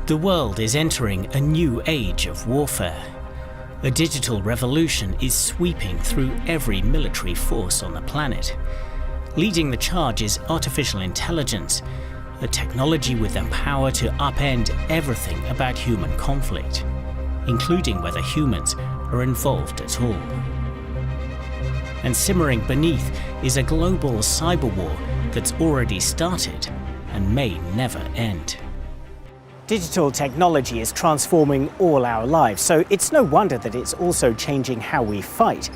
The world is entering a new age of warfare. A digital revolution is sweeping through every military force on the planet. Leading the charge is artificial intelligence, a technology with the power to upend everything about human conflict, including whether humans are involved at all. And simmering beneath is a global cyber war that's already started and may never end. Digital technology is transforming all our lives, so it's no wonder that it's also changing how we fight.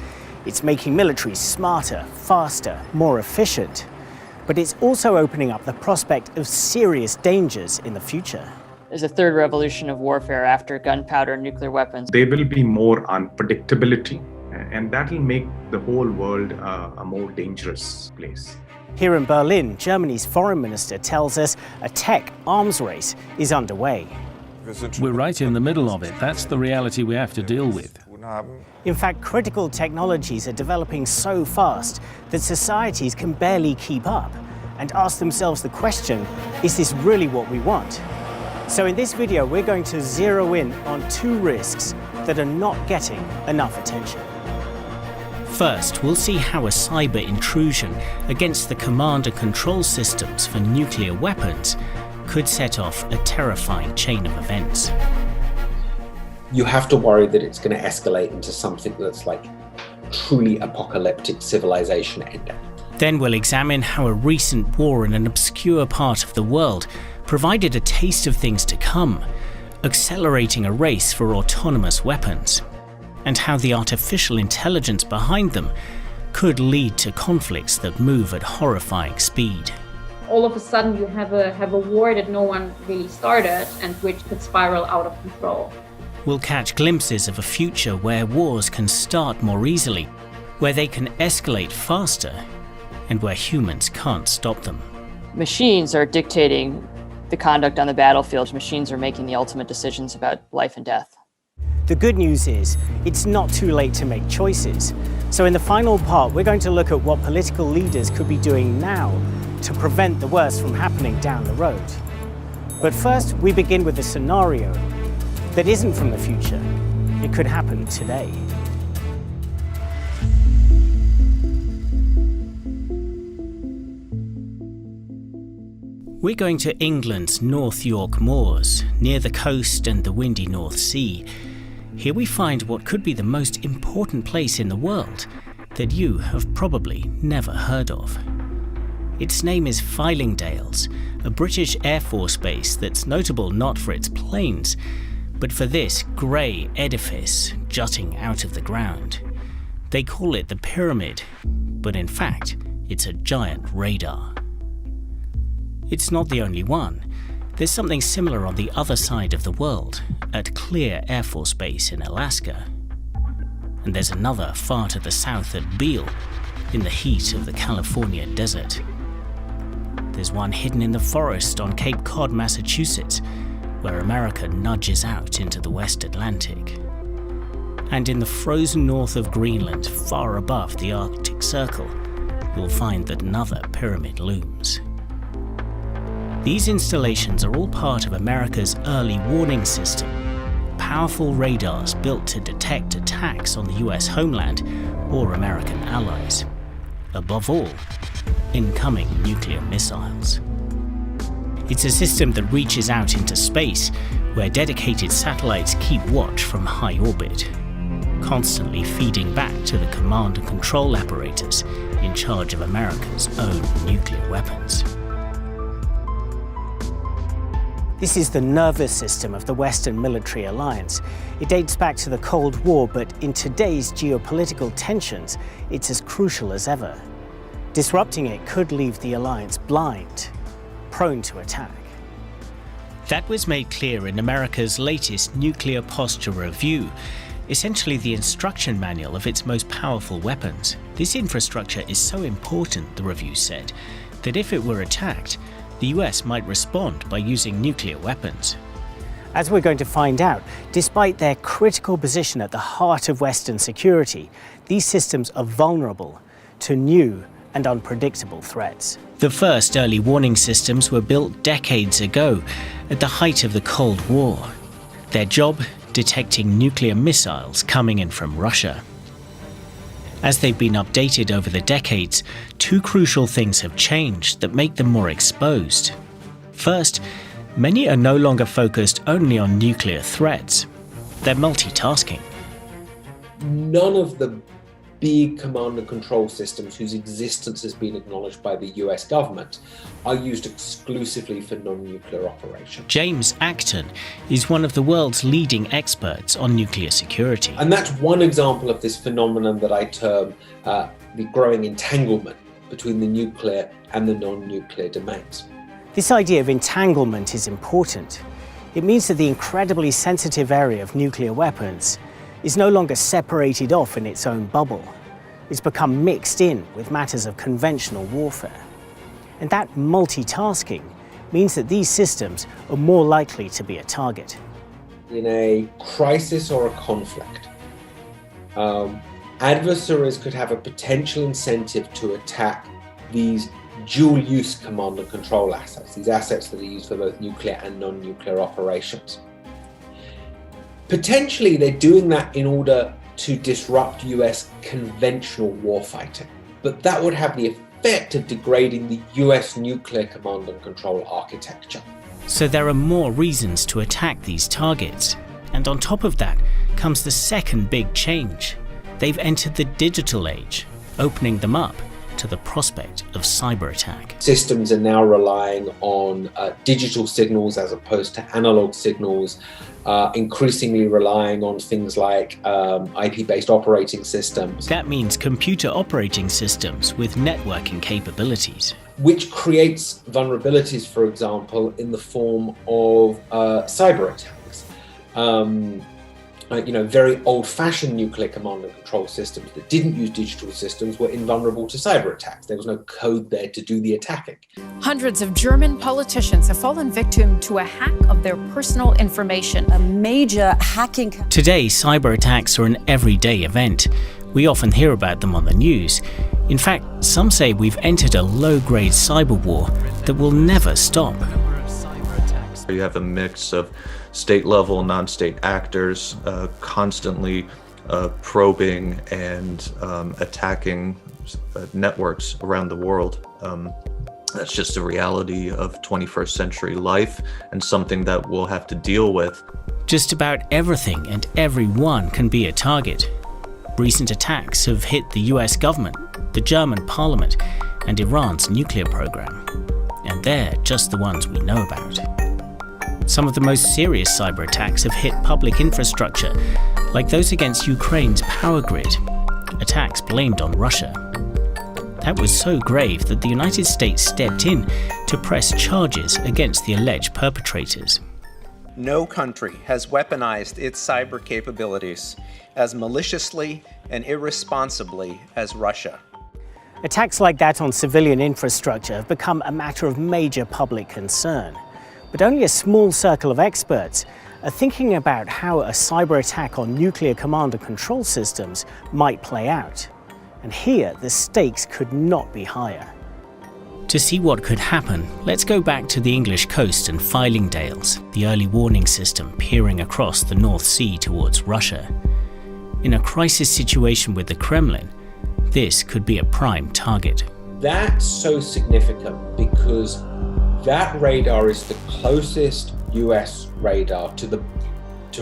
It's making militaries smarter, faster, more efficient. But it's also opening up the prospect of serious dangers in the future. There's a third revolution of warfare after gunpowder and nuclear weapons. There will be more unpredictability, and that will make the whole world a more dangerous place. Here in Berlin, Germany's foreign minister tells us a tech arms race is underway. We're right in the middle of it. That's the reality we have to deal with. In fact, critical technologies are developing so fast that societies can barely keep up and ask themselves the question, is this really what we want? So in this video, we're going to zero in on two risks that are not getting enough attention. First, we'll see how a cyber intrusion against the command and control systems for nuclear weapons could set off a terrifying chain of events. You have to worry that it's going to escalate into something that's like truly apocalyptic civilization ending. Then we'll examine how a recent war in an obscure part of the world provided a taste of things to come, accelerating a race for autonomous weapons, and how the artificial intelligence behind them could lead to conflicts that move at horrifying speed. All of a sudden you have a war that no one really started and which could spiral out of control. We'll catch glimpses of a future where wars can start more easily, where they can escalate faster, and where humans can't stop them. Machines are dictating the conduct on the battlefield. Machines are making the ultimate decisions about life and death. The good news is, it's not too late to make choices. So in the final part, we're going to look at what political leaders could be doing now to prevent the worst from happening down the road. But first, we begin with a scenario that isn't from the future. It could happen today. We're going to England's North York moors, near the coast and the windy North Sea. Here we find what could be the most important place in the world that you have probably never heard of. Its name is Fylingdales, a British Air Force base that's notable not for its planes, but for this grey edifice jutting out of the ground. They call it the Pyramid, but in fact, it's a giant radar. It's not the only one. There's something similar on the other side of the world, at Clear Air Force Base in Alaska. And there's another far to the south at Beale, in the heat of the California desert. There's one hidden in the forest on Cape Cod, Massachusetts, where America nudges out into the West Atlantic. And in the frozen north of Greenland, far above the Arctic Circle, you'll find that another pyramid looms. These installations are all part of America's early warning system, powerful radars built to detect attacks on the US homeland or American allies. Above all, incoming nuclear missiles. It's a system that reaches out into space, where dedicated satellites keep watch from high orbit, constantly feeding back to the command and control apparatus in charge of America's own nuclear weapons. This is the nervous system of the Western military alliance. It dates back to the Cold War, but in today's geopolitical tensions, it's as crucial as ever. Disrupting it could leave the alliance blind, prone to attack. That was made clear in America's latest nuclear posture review, essentially the instruction manual of its most powerful weapons. This infrastructure is so important, the review said, that if it were attacked, the US might respond by using nuclear weapons. As we're going to find out, despite their critical position at the heart of Western security, these systems are vulnerable to new and unpredictable threats. The first early warning systems were built decades ago, at the height of the Cold War. Their job, detecting nuclear missiles coming in from Russia. As they've been updated over the decades, two crucial things have changed that make them more exposed. First, many are no longer focused only on nuclear threats. They're multitasking. None of the big command and control systems whose existence has been acknowledged by the US government are used exclusively for non-nuclear operations. James Acton is one of the world's leading experts on nuclear security. And that's one example of this phenomenon that I term the growing entanglement between the nuclear and the non-nuclear domains. This idea of entanglement is important. It means that the incredibly sensitive area of nuclear weapons is no longer separated off in its own bubble. It's become mixed in with matters of conventional warfare. And that multitasking means that these systems are more likely to be a target. In a crisis or a conflict, adversaries could have a potential incentive to attack these dual-use command and control assets, these assets that are used for both nuclear and non-nuclear operations. Potentially, they're doing that in order to disrupt US conventional warfighting, but that would have the effect of degrading the US nuclear command and control architecture. So there are more reasons to attack these targets. And on top of that comes the second big change. They've entered the digital age, opening them up to the prospect of cyber attack. Systems are now relying on digital signals as opposed to analog signals, increasingly relying on things like IP-based operating systems. That means computer operating systems with networking capabilities. Which creates vulnerabilities, for example, in the form of cyber attacks. Very old-fashioned nuclear command and control systems that didn't use digital systems were invulnerable to cyber attacks. There was no code there to do the attacking. Hundreds of German politicians have fallen victim to a hack of their personal information. A major hacking. Today, cyber attacks are an everyday event. We often hear about them on the news. In fact, some say we've entered a low-grade cyber war that will never stop. You have a mix of state-level, non-state actors constantly probing and attacking networks around the world. That's just a reality of 21st century life and something that we'll have to deal with. Just about everything and everyone can be a target. Recent attacks have hit the US government, the German parliament, and Iran's nuclear program. And they're just the ones we know about. Some of the most serious cyber attacks have hit public infrastructure, like those against Ukraine's power grid, attacks blamed on Russia. That was so grave that the United States stepped in to press charges against the alleged perpetrators. No country has weaponized its cyber capabilities as maliciously and irresponsibly as Russia. Attacks like that on civilian infrastructure have become a matter of major public concern. But only a small circle of experts are thinking about how a cyber attack on nuclear command and control systems might play out. And here, the stakes could not be higher. To see what could happen, let's go back to the English coast and Fylingdales, the early warning system peering across the North Sea towards Russia. In a crisis situation with the Kremlin, this could be a prime target. That's so significant because that radar is the closest US radar to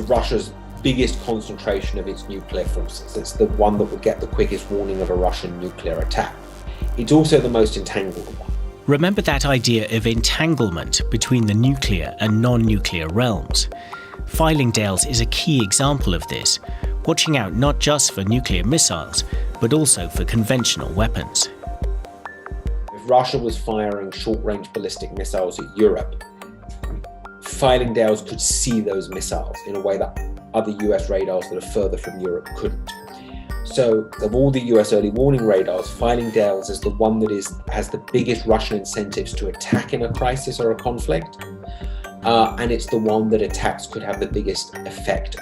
Russia's biggest concentration of its nuclear forces. It's the one that would get the quickest warning of a Russian nuclear attack. It's also the most entangled one. Remember that idea of entanglement between the nuclear and non-nuclear realms. Fylingdales is a key example of this, watching out not just for nuclear missiles, but also for conventional weapons. Russia was firing short-range ballistic missiles at Europe, Fylingdales could see those missiles in a way that other US radars that are further from Europe couldn't. So of all the US early warning radars, Fylingdales is the one that has the biggest Russian incentives to attack in a crisis or a conflict. And it's the one that attacks could have the biggest effect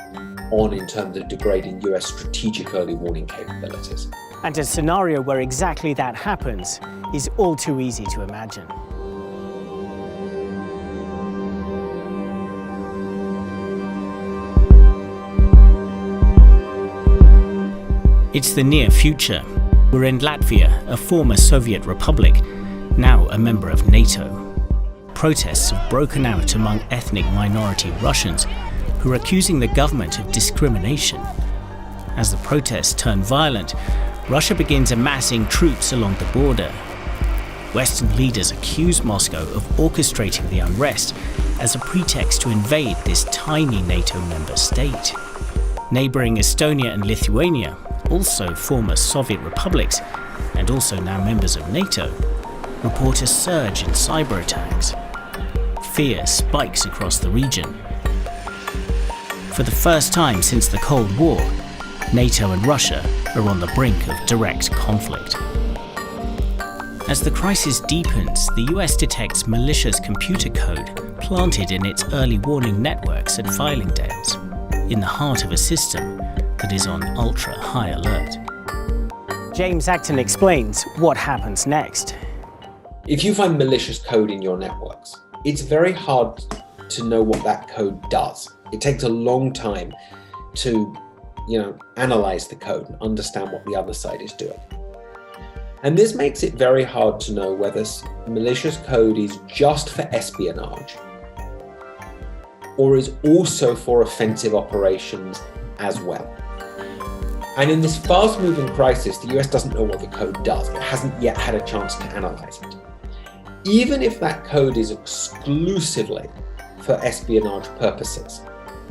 on in terms of degrading US strategic early warning capabilities. And a scenario where exactly that happens is all too easy to imagine. It's the near future. We're in Latvia, a former Soviet republic, now a member of NATO. Protests have broken out among ethnic minority Russians who are accusing the government of discrimination. As the protests turn violent, Russia begins amassing troops along the border. Western leaders accuse Moscow of orchestrating the unrest as a pretext to invade this tiny NATO member state. Neighbouring Estonia and Lithuania, also former Soviet republics and also now members of NATO, report a surge in cyber attacks. Fear spikes across the region. For the first time since the Cold War, NATO and Russia are on the brink of direct conflict. As the crisis deepens, the US detects malicious computer code planted in its early warning networks at Filingdales, in the heart of a system that is on ultra-high alert. James Acton explains what happens next. If you find malicious code in your networks, it's very hard to know what that code does. It takes a long time to, analyze the code and understand what the other side is doing. And this makes it very hard to know whether malicious code is just for espionage or is also for offensive operations as well. And in this fast-moving crisis, the US doesn't know what the code does. It hasn't yet had a chance to analyze it. Even if that code is exclusively for espionage purposes,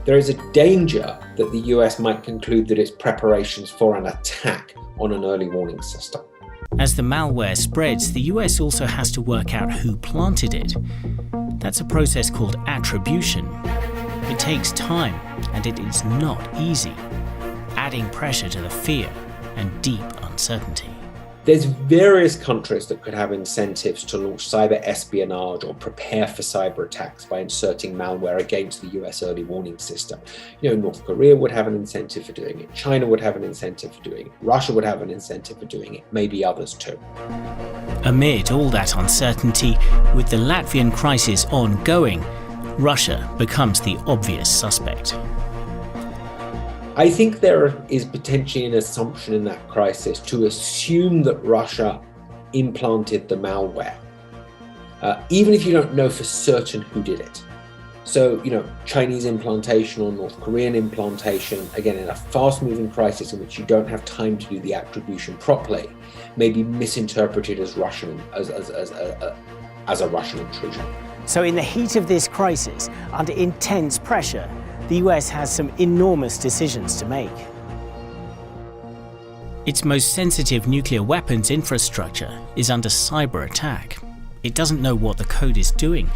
there is a danger that the US might conclude that it's preparations for an attack on an early warning system. As the malware spreads, the US also has to work out who planted it. That's a process called attribution. It takes time, and it is not easy, adding pressure to the fear and deep uncertainty. There's various countries that could have incentives to launch cyber espionage or prepare for cyber attacks by inserting malware against the US early warning system. North Korea would have an incentive for doing it. China would have an incentive for doing it. Russia would have an incentive for doing it. Maybe others too. Amid all that uncertainty, with the Latvian crisis ongoing, Russia becomes the obvious suspect. I think there is potentially an assumption in that crisis to assume that Russia implanted the malware, even if you don't know for certain who did it. So, Chinese implantation or North Korean implantation, again, in a fast-moving crisis in which you don't have time to do the attribution properly, may be misinterpreted as Russian, as a Russian intrusion. So in the heat of this crisis, under intense pressure, the US has some enormous decisions to make. Its most sensitive nuclear weapons infrastructure is under cyber attack. It doesn't know what the code is doing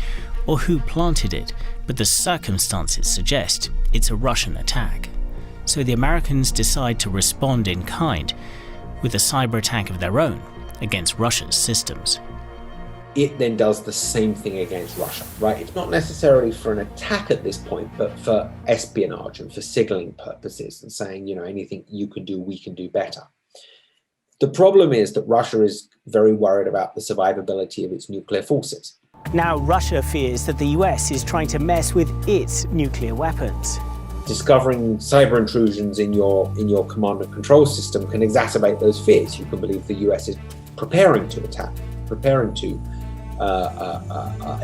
or who planted it, but the circumstances suggest it's a Russian attack. So the Americans decide to respond in kind with a cyber attack of their own against Russia's systems. It then does the same thing against Russia, right? It's not necessarily for an attack at this point, but for espionage and for signaling purposes and saying, anything you can do, we can do better. The problem is that Russia is very worried about the survivability of its nuclear forces. Now, Russia fears that the US is trying to mess with its nuclear weapons. Discovering cyber intrusions in your command and control system can exacerbate those fears. You can believe the US is preparing to attack, preparing to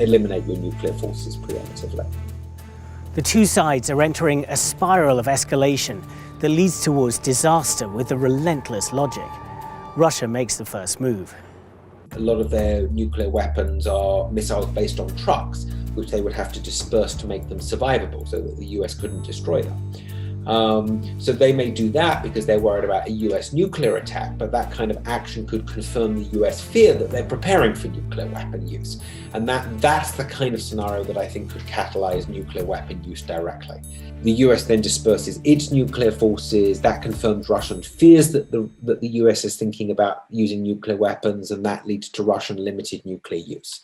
eliminate your nuclear forces preemptively. The two sides are entering a spiral of escalation that leads towards disaster with a relentless logic. Russia makes the first move. A lot of their nuclear weapons are missiles based on trucks, which they would have to disperse to make them survivable so that the US couldn't destroy them. So they may do that because they're worried about a US nuclear attack, but that kind of action could confirm the US fear that they're preparing for nuclear weapon use. And that's the kind of scenario that I think could catalyze nuclear weapon use directly. The US then disperses its nuclear forces. That confirms Russian fears that the US is thinking about using nuclear weapons, and that leads to Russian limited nuclear use.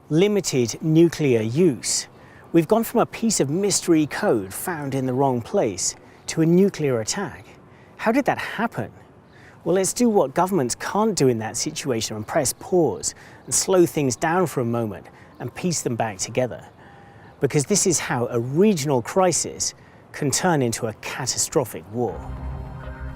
Limited nuclear use. We've gone from a piece of mystery code found in the wrong place to a nuclear attack. How did that happen? Well, let's do what governments can't do in that situation and press pause and slow things down for a moment and piece them back together. Because this is how a regional crisis can turn into a catastrophic war.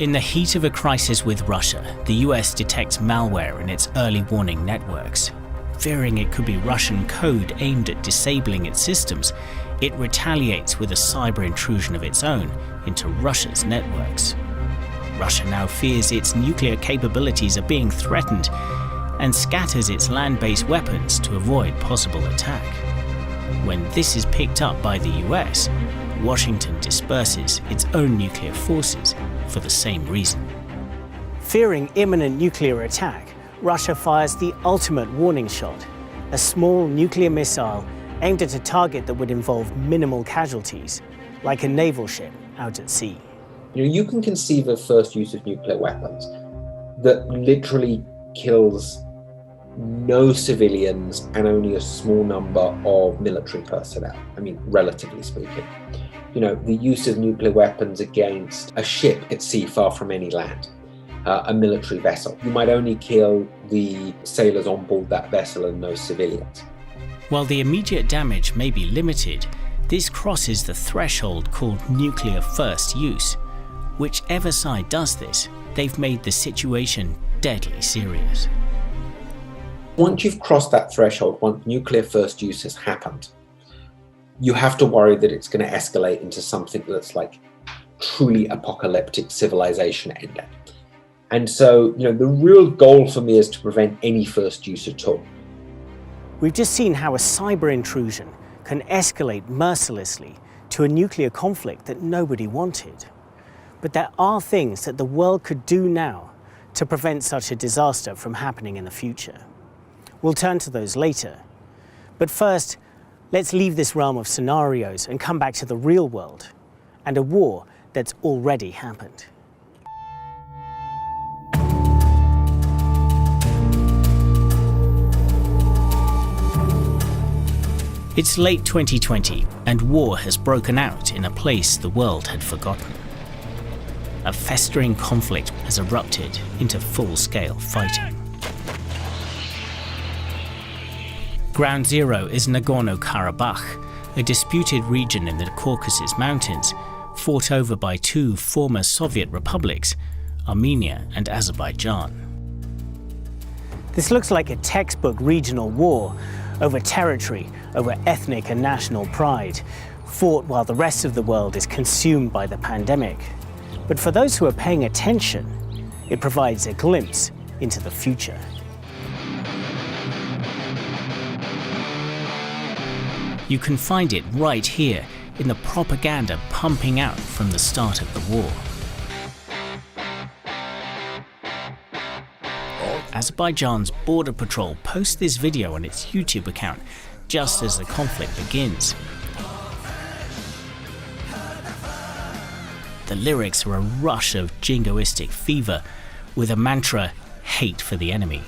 In the heat of a crisis with Russia, the US detects malware in its early warning networks. Fearing it could be Russian code aimed at disabling its systems, it retaliates with a cyber intrusion of its own into Russia's networks. Russia now fears its nuclear capabilities are being threatened and scatters its land-based weapons to avoid possible attack. When this is picked up by the US, Washington disperses its own nuclear forces for the same reason. Fearing imminent nuclear attack, Russia fires the ultimate warning shot, a small nuclear missile aimed at a target that would involve minimal casualties, like a naval ship out at sea. You can conceive of first use of nuclear weapons that literally kills no civilians and only a small number of military personnel. I mean, relatively speaking. The use of nuclear weapons against a ship at sea far from any land, a military vessel. You might only kill the sailors on board that vessel and no civilians. While the immediate damage may be limited, this crosses the threshold called nuclear first use. Whichever side does this, they've made the situation deadly serious. Once you've crossed that threshold, once nuclear first use has happened, you have to worry that it's going to escalate into something that's like truly apocalyptic civilization ending. And so, the real goal for me is to prevent any first use at all. We've just seen how a cyber intrusion can escalate mercilessly to a nuclear conflict that nobody wanted. But there are things that the world could do now to prevent such a disaster from happening in the future. We'll turn to those later. But first, let's leave this realm of scenarios and come back to the real world and a war that's already happened. It's late 2020 and war has broken out in a place the world had forgotten. A festering conflict has erupted into full-scale fighting. Ground zero is Nagorno-Karabakh, a disputed region in the Caucasus Mountains, fought over by two former Soviet republics, Armenia and Azerbaijan. This looks like a textbook regional war over territory, over ethnic and national pride, fought while the rest of the world is consumed by the pandemic. But for those who are paying attention, it provides a glimpse into the future. You can find it right here in the propaganda pumping out from the start of the war. Azerbaijan's border patrol posts this video on its YouTube account just as the conflict begins. The lyrics are a rush of jingoistic fever with a mantra, hate for the enemy.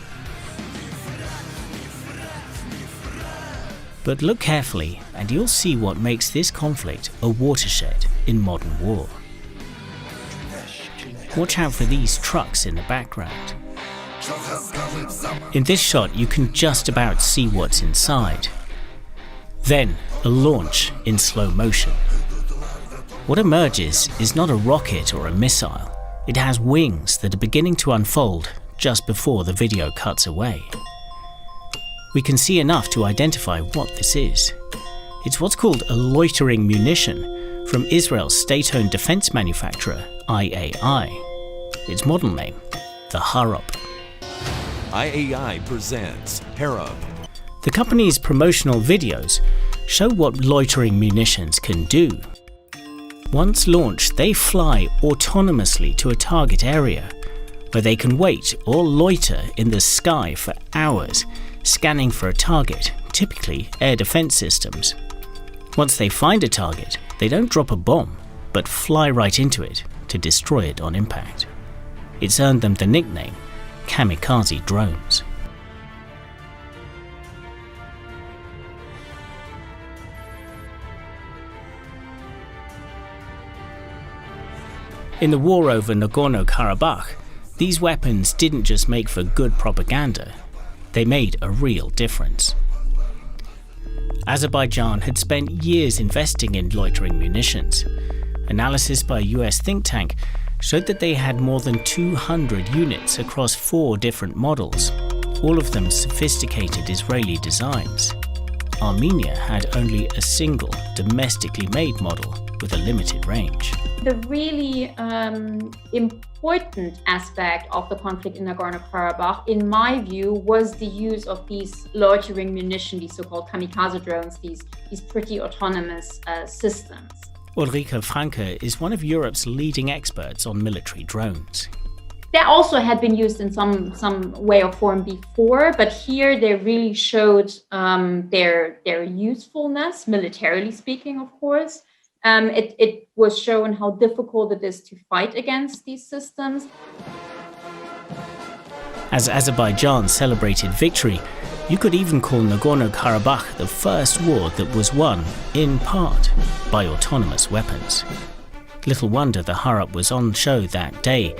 But look carefully and you'll see what makes this conflict a watershed in modern war. Watch out for these trucks in the background. In this shot you can just about see what's inside. Then a launch in slow motion. What emerges is not a rocket or a missile. It has wings that are beginning to unfold just before the video cuts away. We can see enough to identify what this is. It's what's called a loitering munition from Israel's state-owned defense manufacturer, IAI. Its model name, the Harop. IAI presents Harop. The company's promotional videos show what loitering munitions can do. Once launched, they fly autonomously to a target area, where they can wait or loiter in the sky for hours, scanning for a target, typically air defense systems. Once they find a target, they don't drop a bomb, but fly right into it to destroy it on impact. It's earned them the nickname kamikaze drones. In the war over Nagorno-Karabakh, these weapons didn't just make for good propaganda, they made a real difference. Azerbaijan had spent years investing in loitering munitions. Analysis by a US think tank showed that they had more than 200 units across 4 different models, all of them sophisticated Israeli designs. Armenia had only a single domestically made model with a limited range. The really important aspect of the conflict in Nagorno-Karabakh, in my view, was the use of these loitering munition, these so-called kamikaze drones, these pretty autonomous systems. Ulrike Franke is one of Europe's leading experts on military drones. They also had been used in some way or form before, but here they really showed their usefulness, militarily speaking, of course. It was shown how difficult it is to fight against these systems. As Azerbaijan celebrated victory, you could even call Nagorno-Karabakh the first war that was won, in part, by autonomous weapons. Little wonder the Harap was on show that day,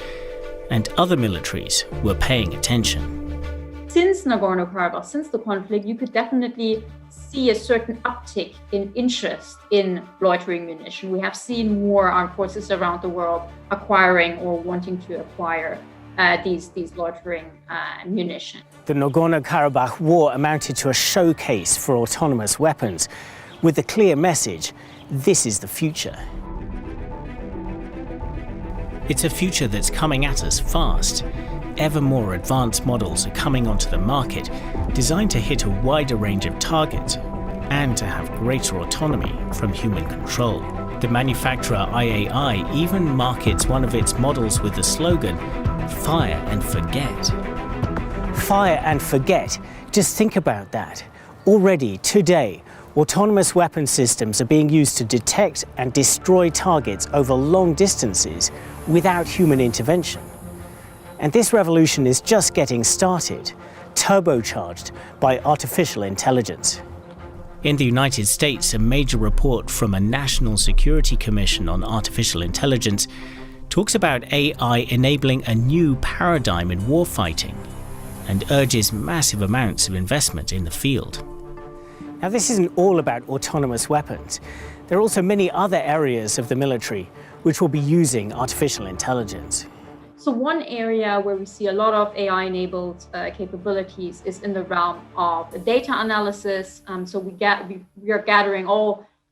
and other militaries were paying attention. Since Nagorno-Karabakh, since the conflict, you could definitely see a certain uptick in interest in loitering munition. We have seen more armed forces around the world acquiring or wanting to acquire these loitering munition. The Nagorno-Karabakh war amounted to a showcase for autonomous weapons, with the clear message, this is the future. It's a future that's coming at us fast. Ever more advanced models are coming onto the market, designed to hit a wider range of targets and to have greater autonomy from human control. The manufacturer IAI even markets one of its models with the slogan, "Fire and forget." Fire and forget. Just think about that. Already, today, autonomous weapon systems are being used to detect and destroy targets over long distances without human intervention. And this revolution is just getting started, turbocharged by artificial intelligence. In the United States, a major report from a National Security Commission on Artificial Intelligence talks about AI enabling a new paradigm in warfighting and urges massive amounts of investment in the field. Now, this isn't all about autonomous weapons. There are also many other areas of the military which will be using artificial intelligence. So one area where we see a lot of AI-enabled capabilities is in the realm of data analysis. So we are gathering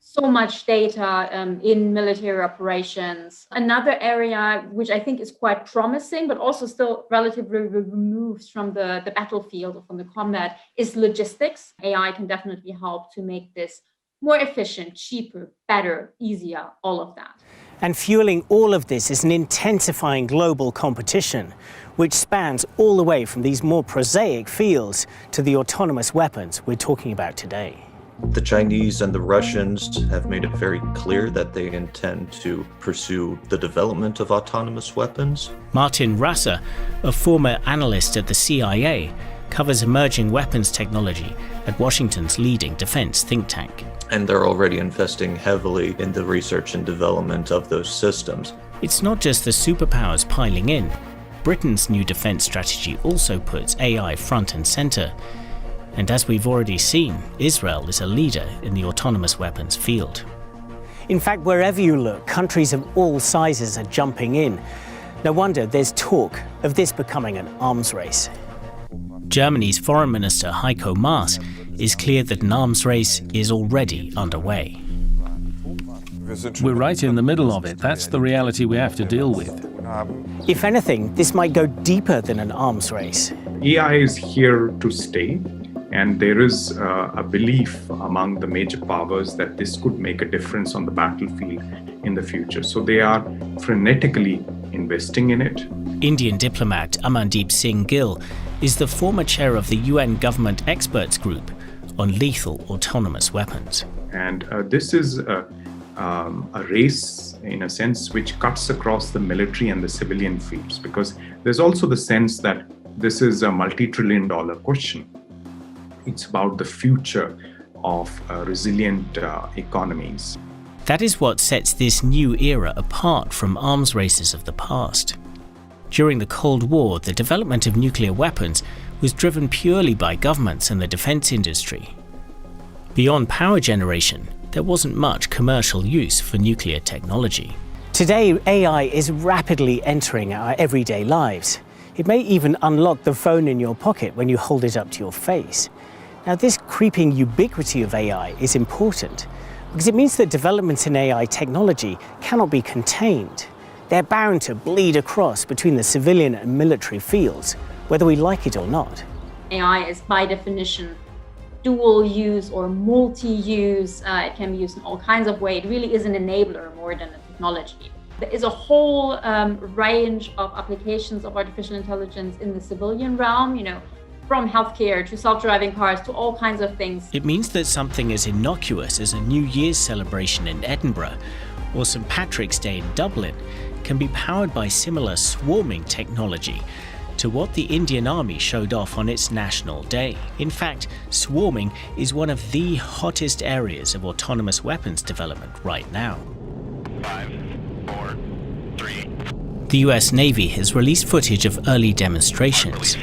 so much data in military operations. Another area which I think is quite promising, but also still relatively removed from the battlefield or from the combat, is logistics. AI can definitely help to make this more efficient, cheaper, better, easier, all of that. And fueling all of this is an intensifying global competition, which spans all the way from these more prosaic fields to the autonomous weapons we're talking about today. The Chinese and the Russians have made it very clear that they intend to pursue the development of autonomous weapons. Martin Rasser, a former analyst at the CIA, covers emerging weapons technology at Washington's leading defense think tank. And they're already investing heavily in the research and development of those systems. It's not just the superpowers piling in. Britain's new defense strategy also puts AI front and center. And as we've already seen, Israel is a leader in the autonomous weapons field. In fact, wherever you look, countries of all sizes are jumping in. No wonder there's talk of this becoming an arms race. Germany's Foreign Minister Heiko Maas is clear that an arms race is already underway. We're right in the middle of it. That's the reality we have to deal with. If anything, this might go deeper than an arms race. AI is here to stay, and there is a belief among the major powers that this could make a difference on the battlefield in the future. So they are frenetically investing in it. Indian diplomat Amandeep Singh Gill is the former chair of the UN Government Experts Group on Lethal Autonomous Weapons. And this is a race, in a sense, which cuts across the military and the civilian fields, because there's also the sense that this is a multi-trillion-dollar question. It's about the future of resilient economies. That is what sets this new era apart from arms races of the past. During the Cold War, the development of nuclear weapons was driven purely by governments and the defense industry. Beyond power generation, there wasn't much commercial use for nuclear technology. Today, AI is rapidly entering our everyday lives. It may even unlock the phone in your pocket when you hold it up to your face. Now, this creeping ubiquity of AI is important because it means that developments in AI technology cannot be contained. They're bound to bleed across between the civilian and military fields, whether we like it or not. AI is by definition dual use or multi-use. It can be used in all kinds of ways. It really is an enabler more than a technology. There is a whole range of applications of artificial intelligence in the civilian realm, from healthcare to self-driving cars to all kinds of things. It means that something as innocuous as a New Year's celebration in Edinburgh or St. Patrick's Day in Dublin can be powered by similar swarming technology to what the Indian Army showed off on its National Day. In fact, swarming is one of the hottest areas of autonomous weapons development right now. 5, 4, 3. The US Navy has released footage of early demonstrations.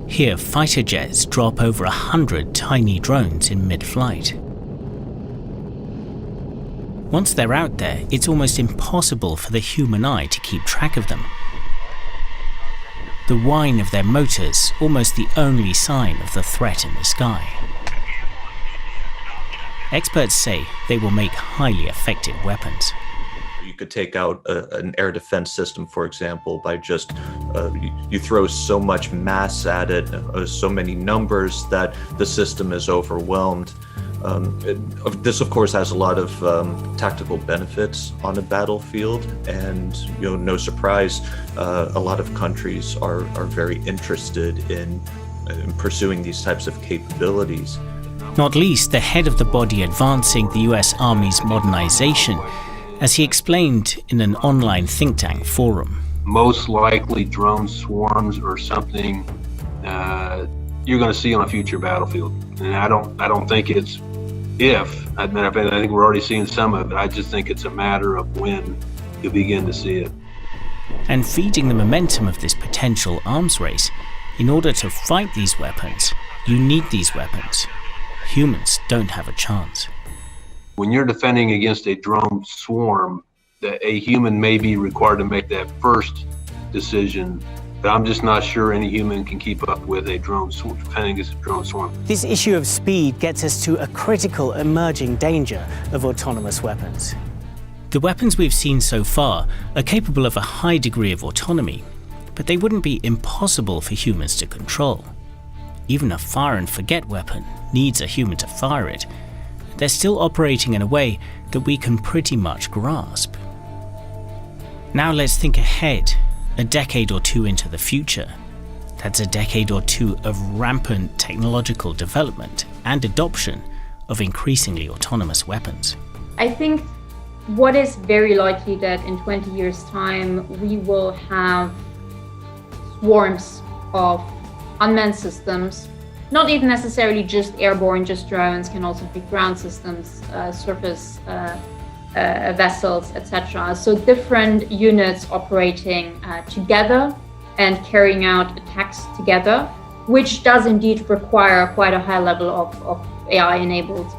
Here, fighter jets drop over 100 tiny drones in mid-flight. Once they're out there, it's almost impossible for the human eye to keep track of them. The whine of their motors, almost the only sign of the threat in the sky. Experts say they will make highly effective weapons. You could take out an air defense system, for example, by just, you throw so much mass at it, so many numbers that the system is overwhelmed. This, of course, has a lot of tactical benefits on a battlefield, and no surprise, a lot of countries are very interested in pursuing these types of capabilities. Not least the head of the body advancing the US Army's modernization, as he explained in an online think tank forum. Most likely drone swarms or something you're going to see on a future battlefield. And I don't think it's if. As a matter of fact, I think we're already seeing some of it. I just think it's a matter of when you begin to see it. And feeding the momentum of this potential arms race, in order to fight these weapons, you need these weapons. Humans don't have a chance. When you're defending against a drone swarm, a human may be required to make that first decision, but I'm just not sure any human can keep up with a drone swarm, defending against a drone swarm. This issue of speed gets us to a critical emerging danger of autonomous weapons. The weapons we've seen so far are capable of a high degree of autonomy, but they wouldn't be impossible for humans to control. Even a fire-and-forget weapon needs a human to fire it. They're still operating in a way that we can pretty much grasp. Now let's think ahead, a decade or two into the future. That's a decade or two of rampant technological development and adoption of increasingly autonomous weapons. I think what is very likely that in 20 years' time, we will have swarms of unmanned systems, not even necessarily just airborne, just drones, can also be ground systems, surface vessels, etc. So different units operating together and carrying out attacks together, which does indeed require quite a high level of AI-enabled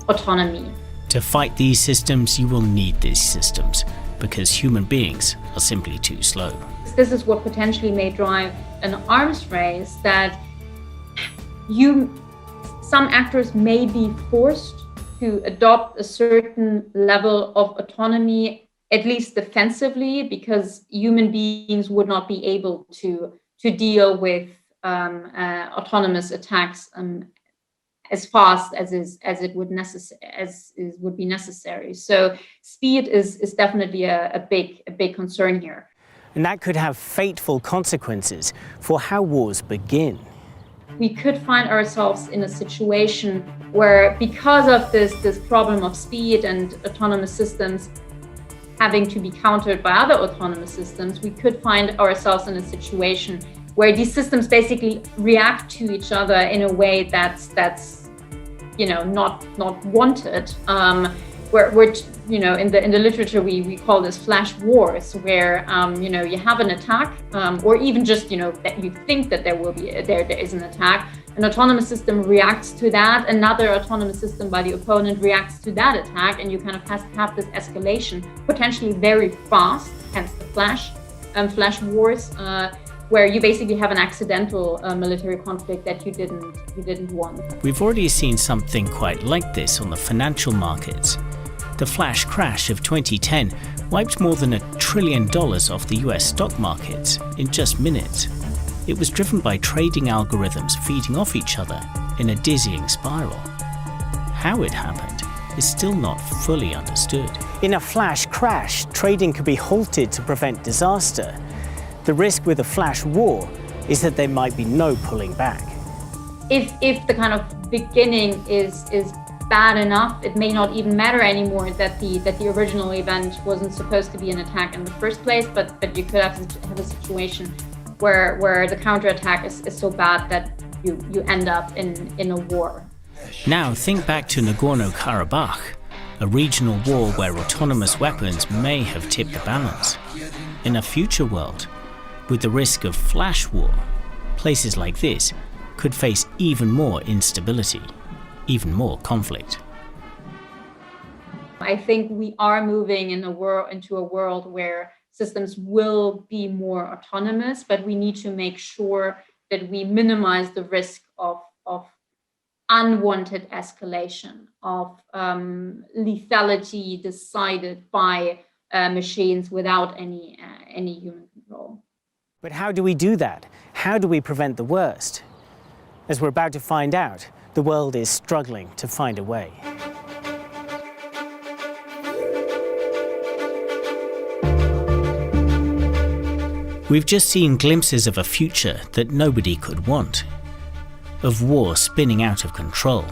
autonomy. To fight these systems, you will need these systems, because human beings are simply too slow. This is what potentially may drive an arms race, that some actors may be forced to adopt a certain level of autonomy, at least defensively, because human beings would not be able to deal with autonomous attacks as fast as would be necessary. So speed is definitely a big concern here. And that could have fateful consequences for how wars begin. We could find ourselves in a situation where, because of this problem of speed and autonomous systems having to be countered by other autonomous systems, we could find ourselves in a situation where these systems basically react to each other in a way that's not wanted. Where in the literature we call this flash wars, where you have an attack, or even just that you think that there is an attack, an autonomous system reacts to that, another autonomous system by the opponent reacts to that attack, and you kind of have this escalation potentially very fast, hence the flash wars, where you basically have an accidental military conflict that you didn't want. We've already seen something quite like this on the financial markets. The flash crash of 2010 wiped more than $1 trillion off the US stock markets in just minutes. It was driven by trading algorithms feeding off each other in a dizzying spiral. How it happened is still not fully understood. In a flash crash, trading could be halted to prevent disaster. The risk with a flash war is that there might be no pulling back. If the kind of beginning is bad enough, it may not even matter anymore that the original event wasn't supposed to be an attack in the first place, but you could have a situation where the counterattack is so bad that you end up in a war. Now think back to Nagorno-Karabakh, a regional war where autonomous weapons may have tipped the balance. In a future world, with the risk of flash war, places like this could face even more instability, even more conflict. I think we are moving into a world where systems will be more autonomous, but we need to make sure that we minimize the risk of unwanted escalation, of lethality decided by machines without any human control. But how do we do that? How do we prevent the worst? As we're about to find out, the world is struggling to find a way. We've just seen glimpses of a future that nobody could want, of war spinning out of control,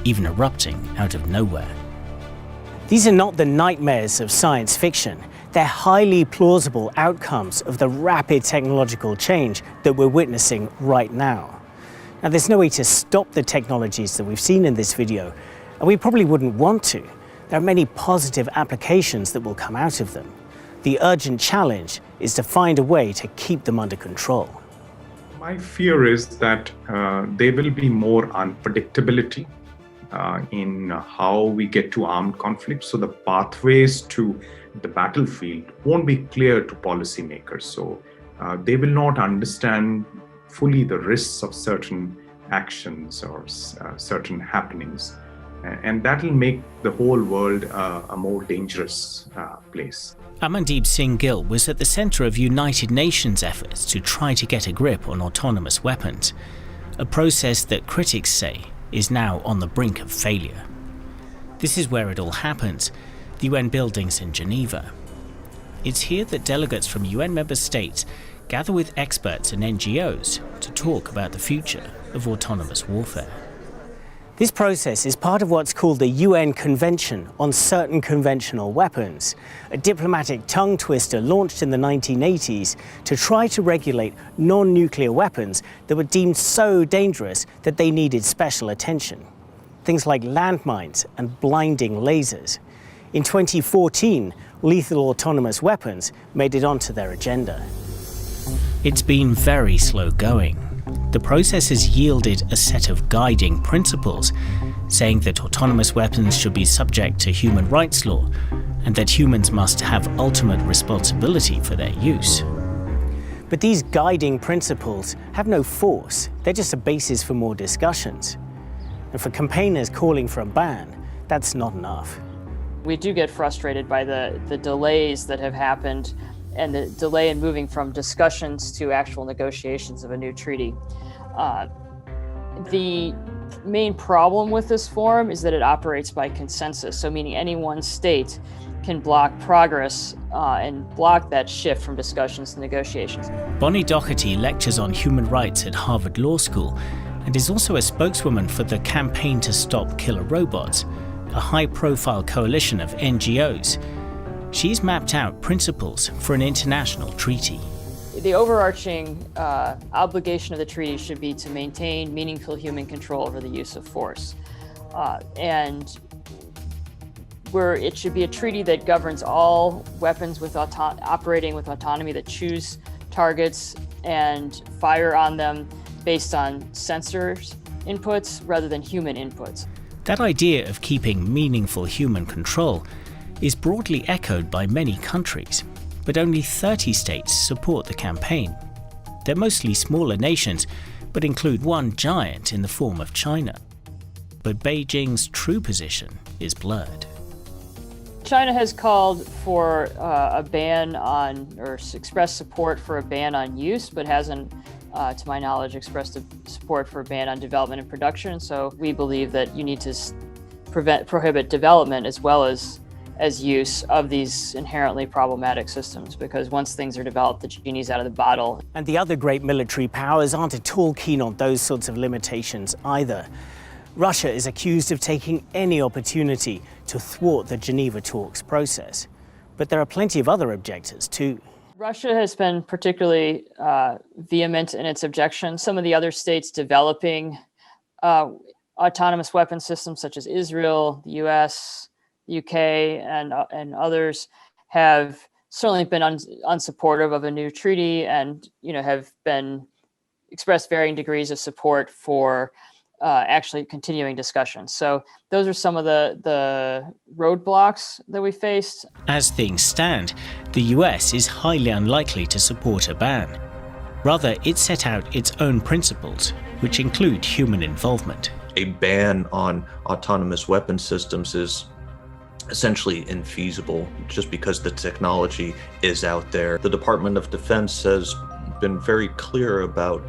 even erupting out of nowhere. These are not the nightmares of science fiction. They're highly plausible outcomes of the rapid technological change that we're witnessing right now. Now, there's no way to stop the technologies that we've seen in this video, and we probably wouldn't want to. There are many positive applications that will come out of them. The urgent challenge is to find a way to keep them under control. My fear is that there will be more unpredictability in how we get to armed conflict. So the pathways to the battlefield won't be clear to policymakers. So they will not understand fully the risks of certain actions or certain happenings. And that will make the whole world a more dangerous place. Amandeep Singh Gill was at the center of United Nations efforts to try to get a grip on autonomous weapons, a process that critics say is now on the brink of failure. This is where it all happens, the UN buildings in Geneva. It's here that delegates from UN member states gather with experts and NGOs to talk about the future of autonomous warfare. This process is part of what's called the UN Convention on Certain Conventional Weapons, a diplomatic tongue twister launched in the 1980s to try to regulate non-nuclear weapons that were deemed so dangerous that they needed special attention. Things like landmines and blinding lasers. In 2014, lethal autonomous weapons made it onto their agenda. It's been very slow going. The process has yielded a set of guiding principles, saying that autonomous weapons should be subject to human rights law and that humans must have ultimate responsibility for their use. But these guiding principles have no force. They're just a basis for more discussions. And for campaigners calling for a ban, that's not enough. We do get frustrated by the delays that have happened and the delay in moving from discussions to actual negotiations of a new treaty. The main problem with this forum is that it operates by consensus, so meaning any one state can block progress and block that shift from discussions to negotiations. Bonnie Doherty lectures on human rights at Harvard Law School and is also a spokeswoman for the Campaign to Stop Killer Robots, a high-profile coalition of NGOs. She's mapped out principles for an international treaty. The overarching obligation of the treaty should be to maintain meaningful human control over the use of force. And where it should be a treaty that governs all weapons with operating with autonomy that choose targets and fire on them based on sensors inputs rather than human inputs. That idea of keeping meaningful human control is broadly echoed by many countries, but only 30 states support the campaign. They're mostly smaller nations, but include one giant in the form of China. But Beijing's true position is blurred. China has called for a ban on, or expressed support for a ban on use, but hasn't, to my knowledge, expressed support for a ban on development and production. So we believe that you need to prohibit development as well as use of these inherently problematic systems, because once things are developed, the genie's out of the bottle. And the other great military powers aren't at all keen on those sorts of limitations either. Russia is accused of taking any opportunity to thwart the Geneva talks process. But there are plenty of other objectors too. Russia has been particularly vehement in its objections. Some of the other states developing autonomous weapon systems, such as Israel, the US, UK, and others, have certainly been unsupportive of a new treaty, and have been expressed varying degrees of support for actually continuing discussions. So those are some of the roadblocks that we faced. As things stand, the US is highly unlikely to support a ban. Rather, it set out its own principles, which include human involvement. A ban on autonomous weapon systems is essentially infeasible just because the technology is out there. The Department of Defense has been very clear about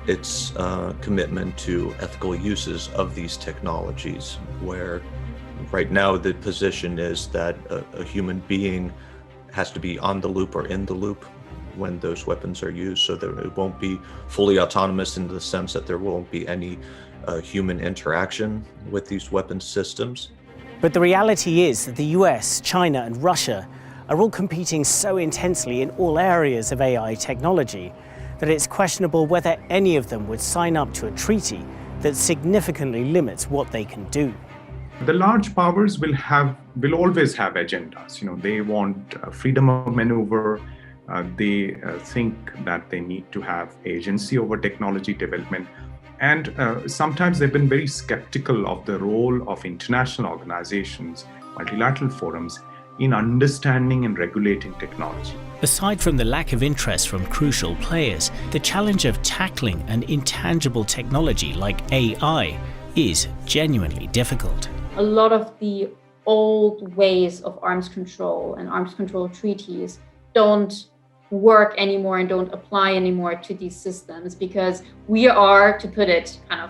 its commitment to ethical uses of these technologies, where right now the position is that a human being has to be on the loop or in the loop when those weapons are used, so that it won't be fully autonomous in the sense that there won't be any human interaction with these weapon systems. But the reality is that the US, China, and Russia are all competing so intensely in all areas of AI technology that it's questionable whether any of them would sign up to a treaty that significantly limits what they can do. The large powers will always have agendas. They want freedom of maneuver. They think that they need to have agency over technology development. And sometimes they've been very skeptical of the role of international organizations, multilateral forums, in understanding and regulating technology. Aside from the lack of interest from crucial players, the challenge of tackling an intangible technology like AI is genuinely difficult. A lot of the old ways of arms control and arms control treaties don't work anymore and don't apply anymore to these systems, because we are, to put it kind of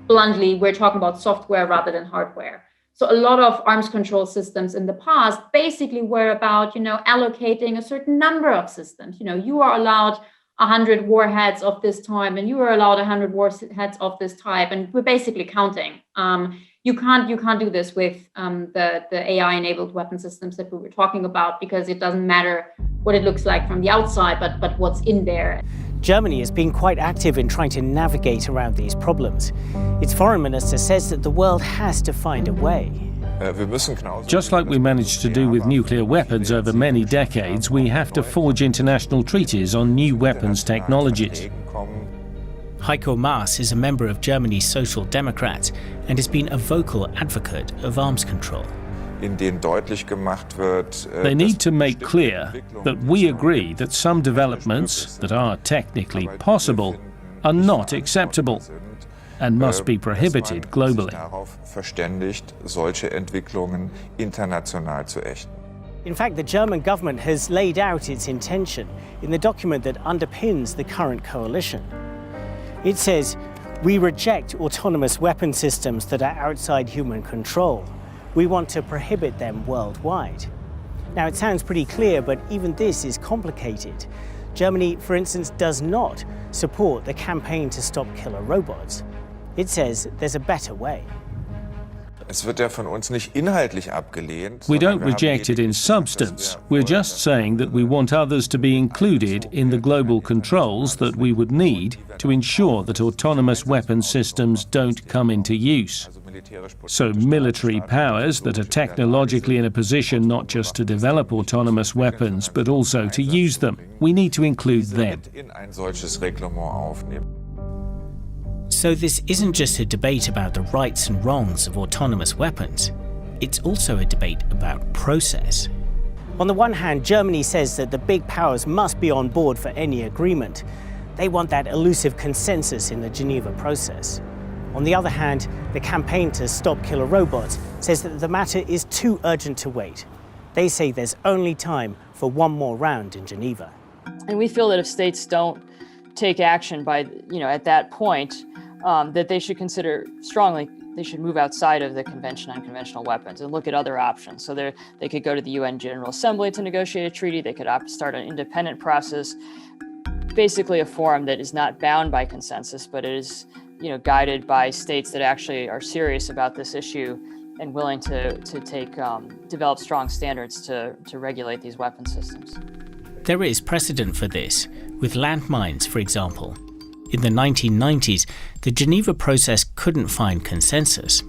bluntly, we're talking about software rather than hardware. So a lot of arms control systems in the past basically were about, allocating a certain number of systems. You are allowed 100 warheads of this type, and you are allowed 100 warheads of this type, and we're basically counting. You can't do this with the AI-enabled weapon systems that we were talking about, because it doesn't matter what it looks like from the outside, but what's in there. Germany has been quite active in trying to navigate around these problems. Its foreign minister says that the world has to find a way. Just like we managed to do with nuclear weapons over many decades, we have to forge international treaties on new weapons technologies. Heiko Maas is a member of Germany's Social Democrats and has been a vocal advocate of arms control. They need to make clear that we agree that some developments that are technically possible are not acceptable and must be prohibited globally. In fact, the German government has laid out its intention in the document that underpins the current coalition. It says, "We reject autonomous weapon systems that are outside human control. We want to prohibit them worldwide." Now, it sounds pretty clear, but even this is complicated. Germany, for instance, does not support the campaign to stop killer robots. It says there's a better way. We don't reject it in substance. We're just saying that we want others to be included in the global controls that we would need to ensure that autonomous weapon systems don't come into use. So military powers that are technologically in a position not just to develop autonomous weapons, but also to use them, we need to include them. So this isn't just a debate about the rights and wrongs of autonomous weapons, it's also a debate about process. On the one hand, Germany says that the big powers must be on board for any agreement. They want that elusive consensus in the Geneva process. On the other hand, the campaign to stop killer robots says that the matter is too urgent to wait. They say there's only time for one more round in Geneva. And we feel that if states don't take action by, at that point, that they should consider strongly, they should move outside of the Convention on Conventional Weapons and look at other options. So they could go to the UN General Assembly to negotiate a treaty. They could start an independent process, basically a forum that is not bound by consensus, but it is guided by states that actually are serious about this issue and willing to develop strong standards to regulate these weapon systems. There is precedent for this, with landmines, for example. In the 1990s, the Geneva process couldn't find consensus.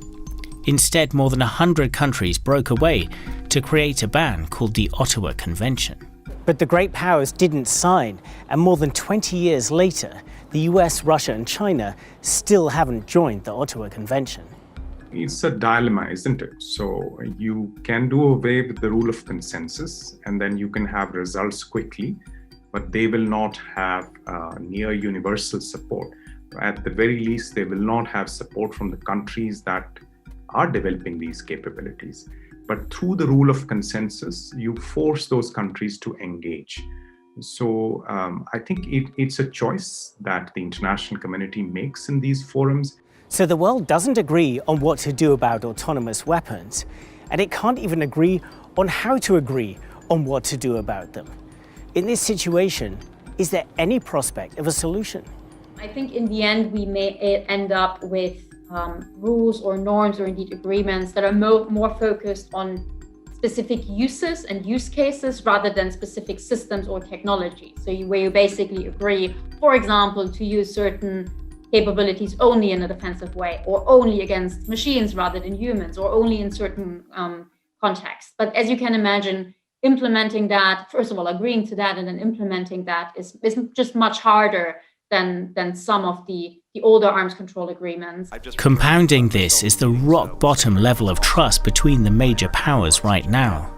Instead, more than 100 countries broke away to create a ban called the Ottawa Convention. But the great powers didn't sign, and more than 20 years later, the US, Russia, and China still haven't joined the Ottawa Convention. It's a dilemma, isn't it? So you can do away with the rule of consensus, and then you can have results quickly, but they will not have near universal support. At the very least, they will not have support from the countries that are developing these capabilities. But through the rule of consensus, you force those countries to engage. So I think it's a choice that the international community makes in these forums. So the world doesn't agree on what to do about autonomous weapons, and it can't even agree on how to agree on what to do about them. In this situation, is there any prospect of a solution? I think in the end, we may end up with rules or norms or indeed agreements that are more focused on specific uses and use cases rather than specific systems or technologies. So where you basically agree, for example, to use certain capabilities only in a defensive way, or only against machines rather than humans, or only in certain contexts. But as you can imagine, implementing that, first of all, agreeing to that and then implementing that is just much harder than some of the older arms control agreements. Compounding this is the rock bottom level of trust between the major powers right now.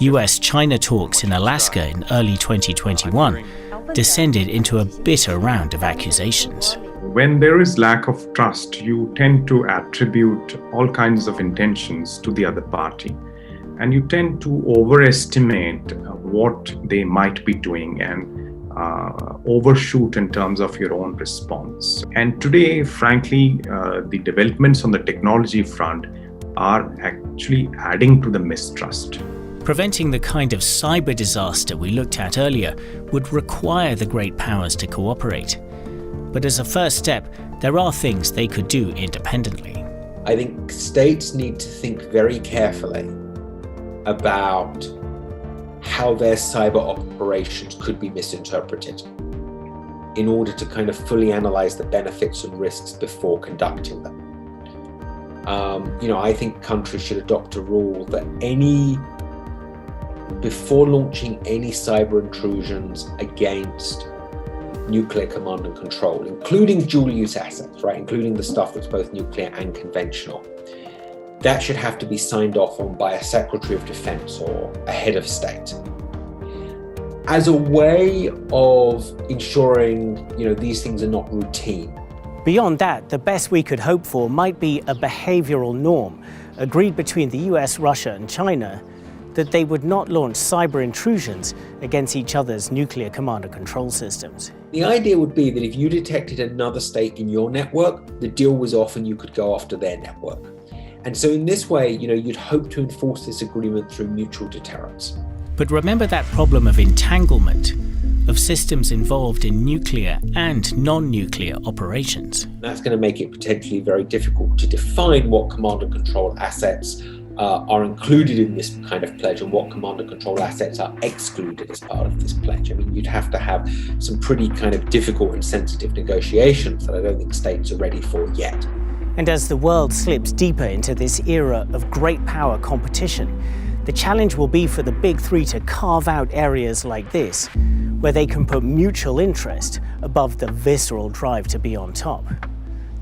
US-China talks in Alaska in early 2021 descended into a bitter round of accusations. When there is lack of trust, you tend to attribute all kinds of intentions to the other party. And you tend to overestimate what they might be doing and overshoot in terms of your own response. And today, frankly, the developments on the technology front are actually adding to the mistrust. Preventing the kind of cyber disaster we looked at earlier would require the great powers to cooperate. But as a first step, there are things they could do independently. I think states need to think very carefully about how their cyber operations could be misinterpreted in order to kind of fully analyze the benefits and risks before conducting them. I think countries should adopt a rule that before launching any cyber intrusions against nuclear command and control, including dual-use assets, right, including the stuff that's both nuclear and conventional, that should have to be signed off on by a Secretary of Defense or a head of state, as a way of ensuring, these things are not routine. Beyond that, the best we could hope for might be a behavioral norm agreed between the US, Russia, and China that they would not launch cyber intrusions against each other's nuclear command and control systems. The idea would be that if you detected another state in your network, the deal was off and you could go after their network. And so in this way, you'd hope to enforce this agreement through mutual deterrence. But remember that problem of entanglement, of systems involved in nuclear and non-nuclear operations. That's going to make it potentially very difficult to define what command and control assets are included in this kind of pledge and what command and control assets are excluded as part of this pledge. I mean, you'd have to have some pretty kind of difficult and sensitive negotiations that I don't think states are ready for yet. And as the world slips deeper into this era of great power competition, the challenge will be for the big three to carve out areas like this, where they can put mutual interest above the visceral drive to be on top.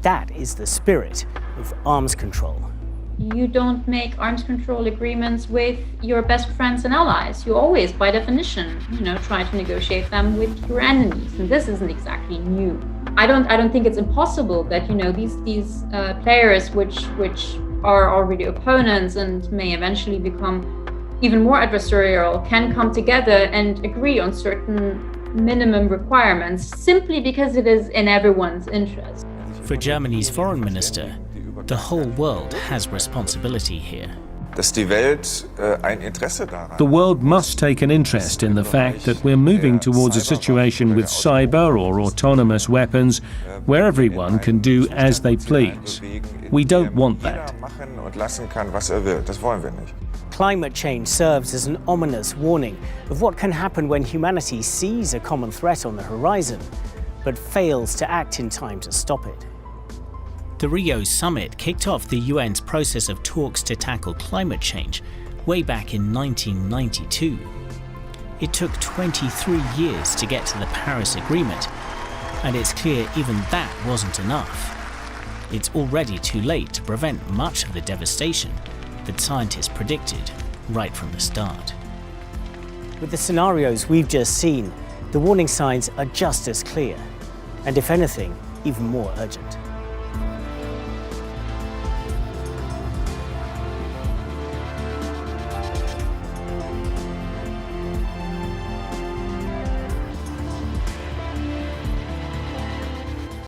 That is the spirit of arms control. You don't make arms control agreements with your best friends and allies. You always, by definition, try to negotiate them with your enemies, and this isn't exactly new. I don't think it's impossible that these players, which are already opponents and may eventually become even more adversarial, can come together and agree on certain minimum requirements simply because it is in everyone's interest. For Germany's foreign minister, the whole world has responsibility here. The world must take an interest in the fact that we're moving towards a situation with cyber or autonomous weapons where everyone can do as they please. We don't want that. Climate change serves as an ominous warning of what can happen when humanity sees a common threat on the horizon, but fails to act in time to stop it. The Rio summit kicked off the UN's process of talks to tackle climate change way back in 1992. It took 23 years to get to the Paris Agreement, and it's clear even that wasn't enough. It's already too late to prevent much of the devastation that scientists predicted right from the start. With the scenarios we've just seen, the warning signs are just as clear, and if anything, even more urgent.